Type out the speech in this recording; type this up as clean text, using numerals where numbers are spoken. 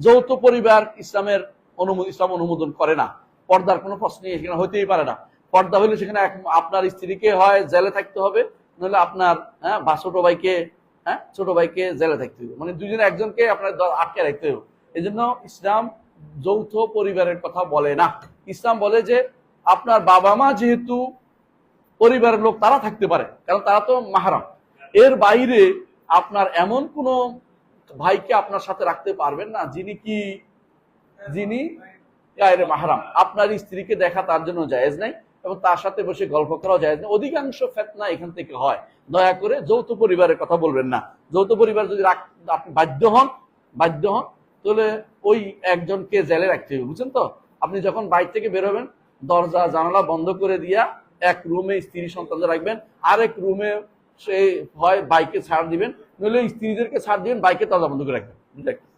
যৌথ পরিবার ইসলাম অনুমোদন করে না। পর্দার কোনো প্রশ্নই এখানে হইতেই পারে না। পর্দা হইলে সেখানে আপনার স্ত্রীকে হয় জেলে থাকতে হবে, নাহলে আপনার বা ছোট ভাইকে জেলে থাকতে হবে, মানে দুজনে একজনকে আপনার আটকে রাখতে হবে। এই জন্য ইসলাম যৌথ পরিবারের কথা বলে না। ইসলাম বলে যে আপনার বাবা মা যেহেতু পরিবারের লোক, তারা থাকতে পারে, কারণ তারা তো মাহরাম। এর বাইরে আপনার এমন কোন ভাইকে আপনার সাথে রাখতে পারবেন না যিনি গায়রে মাহরাম। আপনার স্ত্রীকে দেখা তার জন্য জায়েজ নাই, এবং তার সাথে বসে গল্প করাও জায়েজ নাই। অধিকাংশ ফিতনা এখান থেকে হয়। দয়া করে যৌথ পরিবারের কথা বলবেন না। যৌথ পরিবার যদি আপনি বাধ্য হন তাহলে ওই একজনকে জেলে রাখতে হবে, বুঝছেন তো? আপনি যখন বাইরে থেকে বের হবেন, দরজা জানালা বন্ধ করে দিয়া এক রুমে স্ত্রী সন্তানদের রাখবেন, আরেক রুমে সে হয় বাইকে ছাড় দিবেন, নইলে স্ত্রীদেরকে ছাড় দিবেন, বাইকে দরজা বন্ধ করে রাখবেন।